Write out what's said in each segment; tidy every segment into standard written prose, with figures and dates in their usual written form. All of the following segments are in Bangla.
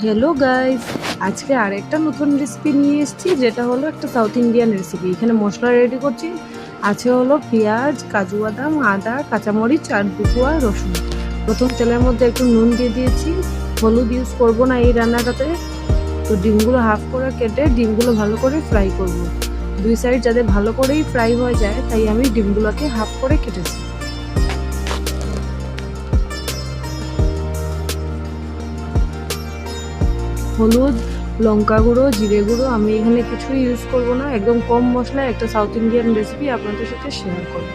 হ্যালো গাইস, আজকে আরেকটা নতুন রেসিপি নিয়ে এসেছি, যেটা হলো একটা সাউথ ইন্ডিয়ান রেসিপি। এখানে মশলা রেডি করছি। আছে হলো পেঁয়াজ, কাজু বাদাম, আদা, কাঁচামরিচ আর দুটোয়া রসুন। প্রথম তেলের মধ্যে একটু নুন দিয়ে দিয়েছি। হলুদ ইউজ করব না এই রান্নাটাতে। তো ডিমগুলো হাফ করে কেটে ডিমগুলো ভালো করে ফ্রাই করব। দুই সাইড যাতে ভালো করেই ফ্রাই হয়ে যায়, তাই আমি ডিমগুলোকে হাফ করে কেটেছি। হলুদ, লঙ্কা গুঁড়ো, জিরে গুঁড়ো আমি এখানে কিছুই ইউজ করব না। একদম কম মশলায় একটা সাউথ ইন্ডিয়ান রেসিপি আপনাদের সাথে শেয়ার করব।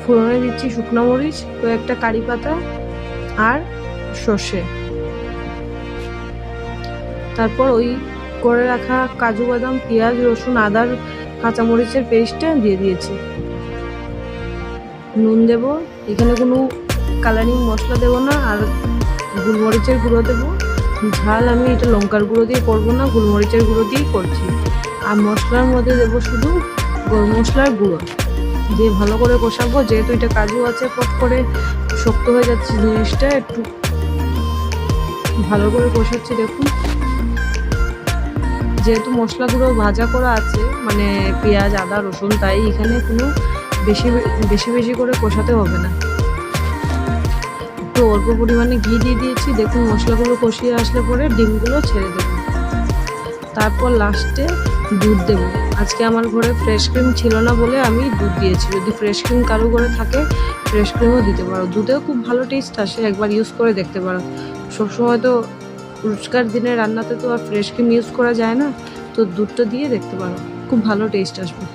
ফোড়নে দিচ্ছি শুকনো মরিচ, কয়েকটা কারি পাতা আর সর্ষে। তারপর ওই করে রাখা কাজু বাদাম, পেঁয়াজ, রসুন, আদার, কাঁচামরিচের পেস্টটা দিয়ে দিয়েছি। নুন দেব, এখানে কোনো কালারিং মশলা দেব না। আর গোলমরিচের গুঁড়ো দেবো। ঝাল আমি এটা লঙ্কার গুঁড়ো দিয়ে করবো না, গোলমরিচের গুঁড়ো দিয়েই করছি। আর মশলার মধ্যে দেবো শুধু গরম মশলার গুঁড়ো দিয়ে ভালো করে কষাবো। যেহেতু এটা কাজু আছে, পট করে শক্ত হয়ে যাচ্ছে জিনিসটা, একটু ভালো করে কষাচ্ছি। দেখুন, যেহেতু মশলাগুলো ভাজা করা আছে, মানে পেঁয়াজ, আদা, রসুন, তাই এখানে কোনো বেশি বেশি বেশি করে কষাতে হবে না। একটু অল্প পরিমাণে ঘি দিয়ে দিয়েছি। দেখুন, মশলাগুলো কষিয়ে আসলে পরে ডিমগুলো ছেড়ে দেবো। তারপর লাস্টে দুধ দেবো। আজকে আমার ঘরে ফ্রেশ ক্রিম ছিল না বলে আমি দুধ দিয়েছি। যদি ফ্রেশ ক্রিম কারো ঘরে থাকে, ফ্রেশ ক্রিমও দিতে পারো। দুধেও খুব ভালো টেস্ট আসে, একবার ইউজ করে দেখতে পারো। সবসময় তো রোজকার দিনে রান্নাতে তো আর ফ্রেশ ক্রিম ইউজ করা যায় না, তো দুধটা দিয়ে দেখতে পারো, খুব ভালো টেস্ট আসবে।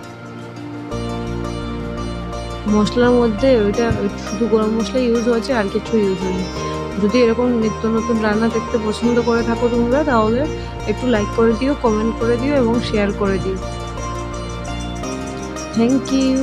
মশলার মধ্যে ওইটা শুধু গরম মশলা ইউজ হয়েছে, আর কিছু ইউজ হয়নি। যদি এরকম নিত্য নতুন রান্না দেখতে পছন্দ করে থাকো তোমরা, তাহলে একটু লাইক করে দিও, কমেন্ট করে দিও এবং শেয়ার করে দিও। Thank you.